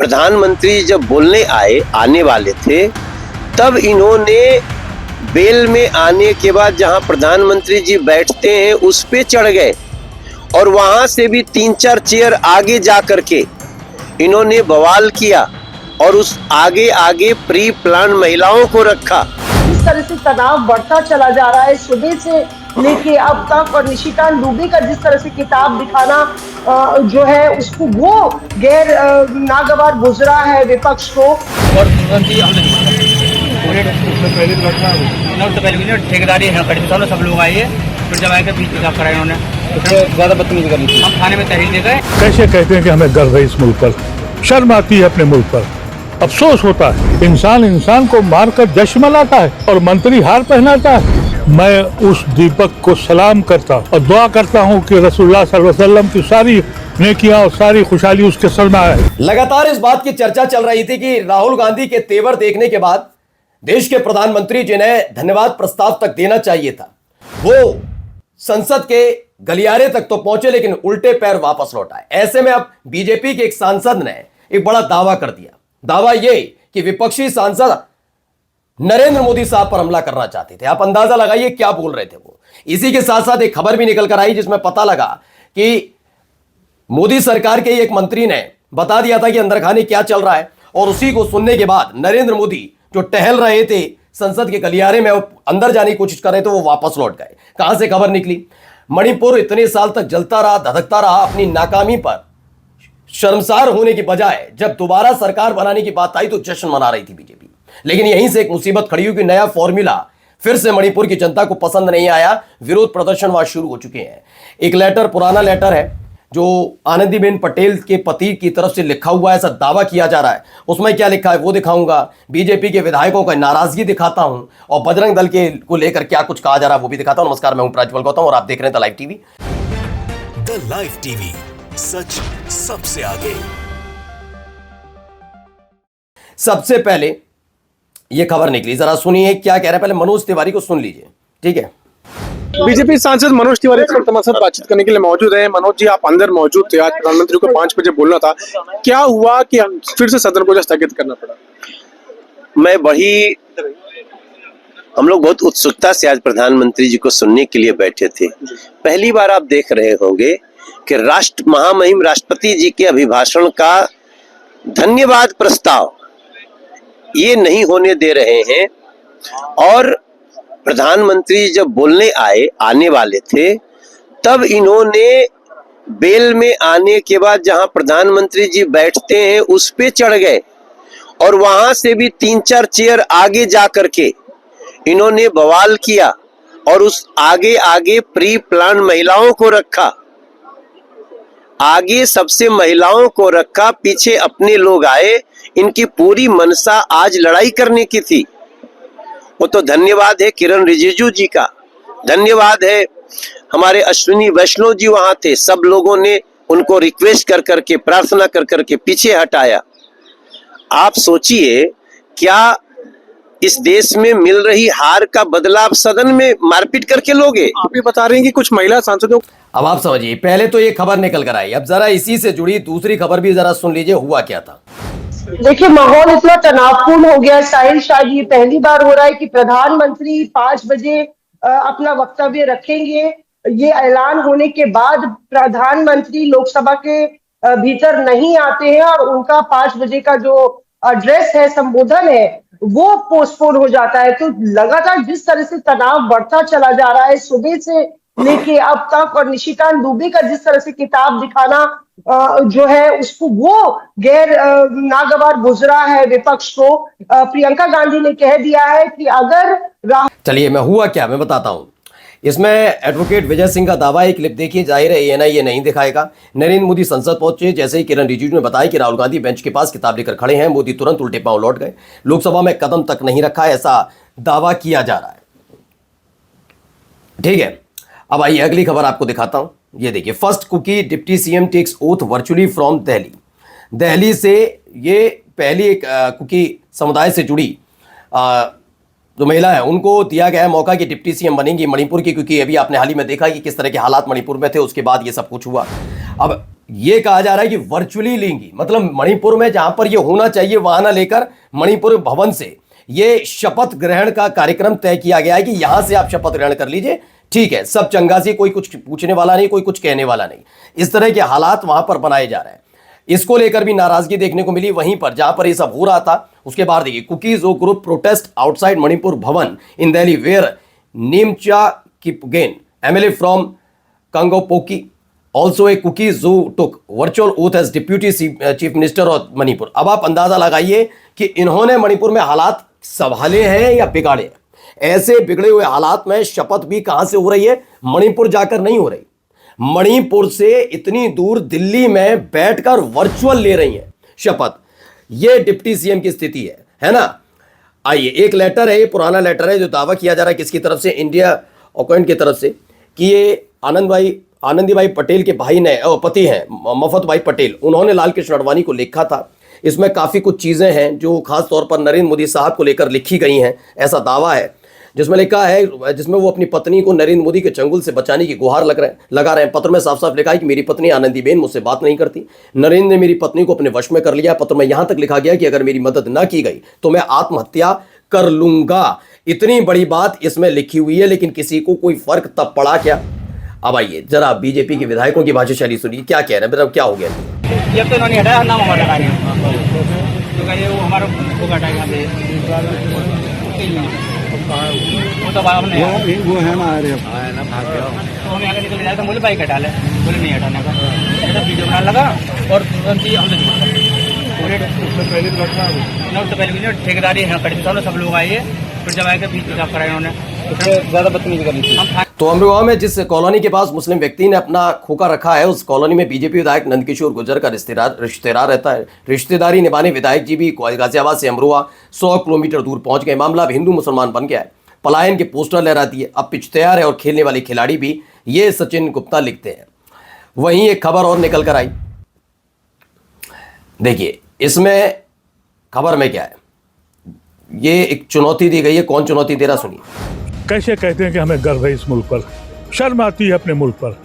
प्रधानमंत्री जब बोलने आने वाले थे, तब इन्होंने बेल में आने के बाद जहां प्रधानमंत्री जी बैठते हैं उस पे चढ़ गए और वहां से भी 3-4 चेयर आगे जा करके इन्होंने बवाल किया और उस आगे प्री प्लान महिलाओं को रखा। इस तरह से तनाव बढ़ता चला जा रहा है सुबह से लेके अब तक, और निशिकांत दुबे का जिस तरह से किताब दिखाना जो है उसको वो गैर नागवार गुजरा है विपक्ष को। और ठेकेदारी सब लोग आए, फिर जब आए बीच पेशाब कराए उन्होंने, ज्यादा बदतमीजी कर ली। हम थाने में तहरीर दे गए। कैसे कहते हैं कि हमें गर्व है इस मुल्क पर, शर्म आती है अपने मुल्क पर, अफसोस होता है। इंसान को मारकर जश्न मनाता है और मंत्री हार पहनाता है। मैं उस दीपक को सलाम करता और दुआ करता हूं कि रसूलुल्लाह सल्लल्लाहु अलैहि वसल्लम की सारी नेकियां और सारी खुशहाली उसके सर में आए। लगातार इस बात की चर्चा चल रही थी कि राहुल गांधी के तेवर देखने के बाद देश के प्रधानमंत्री जिन्हें धन्यवाद प्रस्ताव तक देना चाहिए था, वो संसद के गलियारे तक तो पहुंचे लेकिन उल्टे पैर वापस लौट आए। ऐसे में अब बीजेपी के एक सांसद ने एक बड़ा दावा कर दिया। दावा यह कि विपक्षी सांसद नरेंद्र मोदी साहब पर हमला करना चाहते थे। आप अंदाजा लगाइए क्या बोल रहे थे वो। इसी के साथ साथ एक खबर भी निकल कर आई जिसमें पता लगा कि मोदी सरकार के एक मंत्री ने बता दिया था कि अंदर खाने क्या चल रहा है, और उसी को सुनने के बाद नरेंद्र मोदी जो टहल रहे थे संसद के गलियारे में, अंदर जाने की कोशिश कर रहे थे, वो वापस लौट गए। कहां से खबर निकली? मणिपुर इतने साल तक जलता रहा, धधकता रहा, अपनी नाकामी पर शर्मसार होने की बजाय जब दोबारा सरकार बनाने की बात आई तो जश्न मना रही थी बीजेपी। लेकिन यहीं से एक मुसीबत खड़ी हुई कि नया फॉर्मूला फिर से मणिपुर की जनता को पसंद नहीं आया। विरोध प्रदर्शन वहां शुरू हो चुके हैं। एक लेटर, पुराना लेटर है जो आनंदीबेन पटेल के पति की तरफ से लिखा हुआ है, ऐसा दावा किया जा रहा है। उसमें क्या लिखा है वो दिखाऊंगा, बीजेपी के विधायकों का नाराजगी दिखाता हूं और बजरंग दल के को लेकर क्या कुछ कहा जा रहा है वो भी दिखाता हूं। नमस्कार, मैं हूं प्रज्वल गौतम और आप देख रहे हैं the live TV. The live TV, सच सबसे आगे। सबसे पहले ये खबर निकली, जरा सुनिए क्या कह रहे हैं। पहले मनोज तिवारी को सुन लीजिए, ठीक है। बीजेपी सांसद मनोज तिवारी इस वक्त हमारे साथ बातचीत करने के लिए मौजूद है। मनोज जी, आप अंदर मौजूद थे, आज प्रधानमंत्री को 5 बजे बोलना था, क्या हुआ कि फिर से सदन को स्थगित करना पड़ा? हम लोग बहुत उत्सुकता से आज प्रधानमंत्री जी को सुनने के लिए बैठे थे। पहली बार आप देख रहे होंगे कि महामहिम राष्ट्रपति जी के अभिभाषण का धन्यवाद प्रस्ताव ये नहीं होने दे रहे हैं, और प्रधानमंत्री जब बोलने आने वाले थे, तब इन्होंने बेल में आने के बाद जहां प्रधानमंत्री जी बैठते हैं उस पे चढ़ गए और वहां से भी 3-4 चेयर आगे जा करके इन्होंने बवाल किया और उस आगे प्री प्लान महिलाओं को रखा। आगे सबसे महिलाओं को रखा, पीछे अपने लोग आए। इनकी पूरी मनसा आज लड़ाई करने की थी। वो तो धन्यवाद है किरण रिजिजू जी का, धन्यवाद है हमारे अश्विनी वैष्णव जी वहां थे। सब लोगों ने उनको रिक्वेस्ट कर करके, प्रार्थना कर करके पीछे हटाया। आप सोचिए, क्या इस देश में मिल रही हार का बदला आप सदन में मारपीट करके लोगे? आप ही बता रहे हैं कि कुछ महिला सांसदों। अब आप समझिए, पहले तो ये खबर निकल कर आई, अब जरा इसी से जुड़ी दूसरी खबर भी जरा सुन लीजिए, हुआ क्या था। देखिए, माहौल इतना तनावपूर्ण हो गया साहिल, शायद ये पहली बार हो रहा है कि प्रधानमंत्री 5 बजे अपना वक्तव्य रखेंगे। ये ऐलान होने के बाद प्रधानमंत्री लोकसभा के भीतर नहीं आते हैं और उनका 5 बजे का जो एड्रेस है, संबोधन है, वो पोस्टपोन हो जाता है। तो लगातार जिस तरह से तनाव बढ़ता चला जा रहा है सुबह से लेके अब तक, और निशिकांत दुबे का जिस तरह से किताब दिखाना जो है उसको वो गैर नागवार गुजरा है विपक्ष को। प्रियंका गांधी ने कह दिया है कि अगर चलिए, मैं हुआ क्या मैं बताता हूं। इसमें एडवोकेट विजय सिंह का दावा, एक क्लिप देखिए। जाहिर है ये नहीं दिखाएगा। नरेंद्र मोदी संसद पहुंचे, जैसे ही किरण रिजिजू ने बताया कि राहुल गांधी बेंच के पास किताब लेकर खड़े हैं, मोदी तुरंत उल्टे पांव लौट गए। लोकसभा में कदम तक नहीं रखा, ऐसा दावा किया जा रहा है, ठीक है। अब आइए अगली खबर आपको दिखाता हूं। ये देखिए, first Kuki deputy CM takes oath virtually from Delhi. Delhi से ये पहली एक कुकी समुदाय से जुड़ी जो महिला है उनको दिया गया है मौका कि डिप्टी सीएम बनेंगी मणिपुर की, क्योंकि अभी आपने हाल ही में देखा कि किस तरह के हालात मणिपुर में थे, उसके बाद ये सब कुछ हुआ। अब ये कहा जा रहा है कि वर्चुअली लेंगी, मतलब मणिपुर में जहां पर ये होना चाहिए वहां ना लेकर मणिपुर भवन से ये शपथ ग्रहण का कार्यक्रम तय किया गया है कि यहां से आप शपथ ग्रहण कर लीजिए, ठीक है, सब चंगा सी, कोई कुछ पूछने वाला नहीं, कोई कुछ कहने वाला नहीं। इस तरह के हालात वहां पर बनाए जा रहे हैं। इसको लेकर भी नाराजगी देखने को मिली वहीं पर जहां पर ये सब हो रहा था। उसके बाद देखिए, कुकीज ओ group protest outside Manipur Bhawan in Delhi where Nemcha Kipgen MLA from Kangpokpi also a Kukis जो took virtual oath as deputy chief minister of Manipur. अब आप अंदाजा लगाइए कि इन्होंने मणिपुर में हालात संभाले हैं या बिगाड़े हैं। ऐसे बिगड़े हुए हालात में शपथ भी कहां से हो रही है? मणिपुर जाकर नहीं हो रही, मणिपुर से इतनी दूर दिल्ली में बैठकर वर्चुअल ले रही हैं शपथ। ये डिप्टी सीएम की स्थिति है ना। आइए, एक लेटर है, ये पुराना लेटर है जो दावा किया जा रहा है किसकी तरफ से? इंडिया ऑकॉइंट की तरफ से, कि ये आनंदीबाई पटेल के भाई ने पति हैं मफत भाई पटेल, उन्होंने लाल कृष्ण आडवाणी को लिखा था। इसमें काफ़ी कुछ चीज़ें हैं जो खास तौर पर नरेंद्र मोदी साहब को लेकर लिखी गई हैं, ऐसा दावा है। जिसमें लिखा है, जिसमें वो अपनी पत्नी को नरेंद्र मोदी के चंगुल से बचाने की गुहार लगा रहे हैं। पत्र में साफ साफ लिखा है कि मेरी पत्नी आनंदीबेन मुझसे बात नहीं करती, नरेंद्र ने मेरी पत्नी को अपने वश में कर लिया। पत्र में यहां तक लिखा गया कि अगर मेरी मदद न की गई तो मैं आत्महत्या कर लूंगा। इतनी बड़ी बात इसमें लिखी हुई है, लेकिन किसी को कोई फर्क तब पड़ा क्या? अब आइए जरा बीजेपी के विधायकों की भाषा शैली सुनिए, क्या कह रहे हैं, मतलब क्या हो गया। ये तो इन्होंने हटाया, नाम हमारा लगाया तो कहिए वो हमारा वो हटाएगा वो तो हमने वो है ना भाग गया तो हमें आगे निकल जाए तो बोले बाइक हटा ले, बोले नहीं हटाने का, वीडियो बनाने लगा और तुरंत ही हमने पहले ठेकेदारी है कड़ी सब लोग आए, फिर जब आए बीच पिकअप कराए उन्होंने, ज्यादा बदतमीजी करी। तो अमरोहा में जिस कॉलोनी के पास मुस्लिम व्यक्ति ने अपना खोखा रखा है, उस कॉलोनी में बीजेपी विधायक नंदकिशोर गुर्जर का रिश्तेदार रहता है। रिश्तेदारी निभाने विधायक जी भी गाजियाबाद से अमरोहा 100 किलोमीटर दूर पहुंच गए। मामला अब हिंदू मुसलमान बन गया है, पलायन के पोस्टर लहरा दिए, अब पिच तैयार है और खेलने वाले खिलाड़ी भी, ये सचिन गुप्ता लिखते हैं। वहीं एक खबर और निकल कर आई, देखिए इसमें खबर में क्या है, ये एक चुनौती दी गई है। कौन चुनौती दे रहा सुनिए। कैसे कहते हैं कि हमें गर्व है इस मुल्क पर, शर्म आती है अपने मुल्क पर,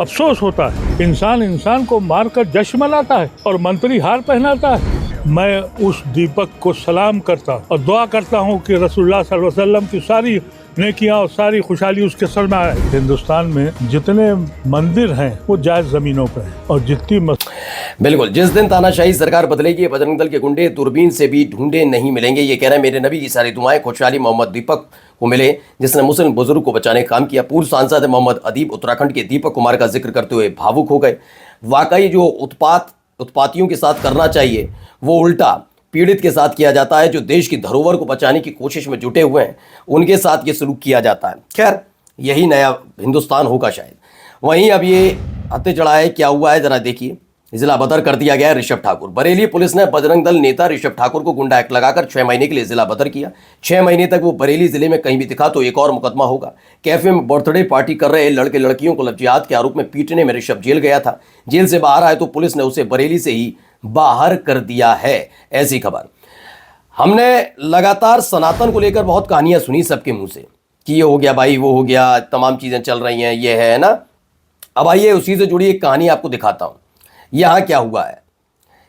अफसोस होता है इंसान इंसान को मारकर जश्न मनाता है और मंत्री हार पहनाता है। मैं उस दीपक को सलाम करता और दुआ करता हूँ कि रसूलुल्लाह सल्लल्लाहु अलैहि वसल्लम की सारी नेकियां और सारी खुशहाली उसके सर में आए। हिंदुस्तान में जितने मंदिर हैं वो जायज जमीनों पर हैं और जितनी बिल्कुल, जिस दिन तानाशाही सरकार बदलेगी बजरंग दल के गुंडे दूरबीन से भी ढूंढे नहीं मिलेंगे। ये कह रहे हैं मेरे नबी की सारी दुआएं खुशहाली मोहम्मद दीपक को मिले, जिसने मुस्लिम बुजुर्ग को बचाने का काम किया। पूर्व सांसद है मोहम्मद अदीब उत्तराखंड के दीपक कुमार का जिक्र करते हुए भावुक हो गए। वाकई जो उत्पातियों के साथ करना चाहिए वो उल्टा पीड़ित के साथ किया जाता है। जो देश की धरोहर को बचाने की कोशिश में जुटे हुए हैं उनके साथ ये सलूक किया जाता है। खैर, यही नया हिंदुस्तान होगा शायद। वहीं अब ये हत्या चढ़ा है, क्या हुआ है जरा देखिए। जिला बदर कर दिया गया है ऋषभ ठाकुर। बरेली पुलिस ने बजरंग दल नेता ऋषभ ठाकुर को गुंडा एक्ट लगाकर 6 महीने के लिए जिला बदर किया। 6 महीने तक वो बरेली जिले में कहीं भी दिखा तो एक और मुकदमा होगा। कैफे में बर्थडे पार्टी कर रहे लड़के लड़कियों को लफ्जियात के आरोप में पीटने में ऋषभ जेल गया था। जेल से बाहर आए तो पुलिस ने उसे बरेली से ही बाहर कर दिया है, ऐसी खबर। हमने लगातार सनातन को लेकर बहुत कहानियां सुनी सबके मुंह से कि ये हो गया भाई, वो हो गया, तमाम चीजें चल रही हैं, ये है ना। अब आइए उसी से जुड़ी एक कहानी आपको दिखाता हूं। यहां क्या हुआ है।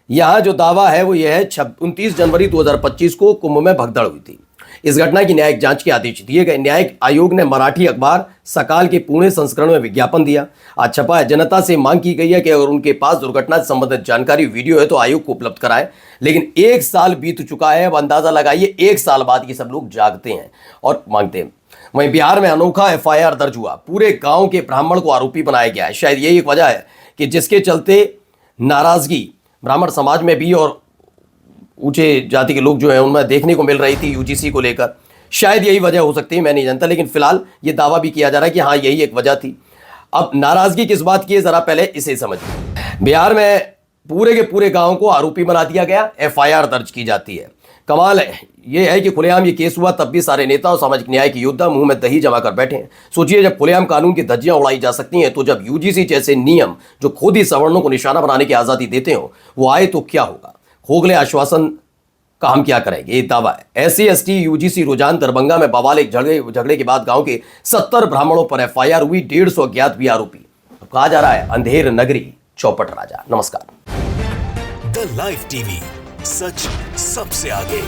यहां जो दावा है वो ये है 29 जनवरी 2025 को कुंभ में भगदड़ हुई थी। इस घटना की न्यायिक जांच के आदेश दिए गए। न्यायिक आयोग ने मराठी अखबार सकाल के पुणे संस्करण में विज्ञापन दिया। आज छपा है। जनता से मांग की गई है कि अगर उनके पास दुर्घटना से संबंधित जानकारी वीडियो है तो आयोग को उपलब्ध कराए। लेकिन 1 साल बीत चुका है। अब अंदाजा लगाइए 1 साल बाद ये सब लोग जागते हैं और मांगते हैं। वहीं बिहार में अनोखा FIR दर्ज हुआ। पूरे गांव के ब्राह्मण को आरोपी बनाया गया है। शायद यही एक वजह है कि जिसके चलते नाराजगी ब्राह्मण समाज में भी और ऊंचे जाति के लोग जो हैं उनमें देखने को मिल रही थी UGC को लेकर। शायद यही वजह हो सकती है, मैं नहीं जानता, लेकिन फिलहाल ये दावा भी किया जा रहा है कि हाँ यही एक वजह थी। अब नाराजगी किस बात की है जरा पहले इसे समझिए। बिहार में पूरे के पूरे गांव को आरोपी बना दिया गया, FIR दर्ज की जाती है। कमाल ये है कि खुलेआम ये केस हुआ तब भी सारे नेता और सामाजिक न्याय के योद्धा मुंह में दही जमा कर बैठे हैं। सोचिए, जब खुलेआम कानून की धज्जियां उड़ाई जा सकती हैं तो जब UGC जैसे नियम जो खुद ही सवर्णों को निशाना बनाने की आजादी देते हो वो आए तो क्या होगा। खोखले आश्वासन का हम क्या करेंगे, ये दावा है। SC ST UGC रुझान दरभंगा में बवाल एक झगड़े के बाद गांव के 70 ब्राह्मणों पर FIR हुई। 150 अज्ञात भी आरोपी। कहा जा रहा है अंधेर नगरी चौपट राजा। नमस्कार। द लाइव टीवी, सच सबसे आगे।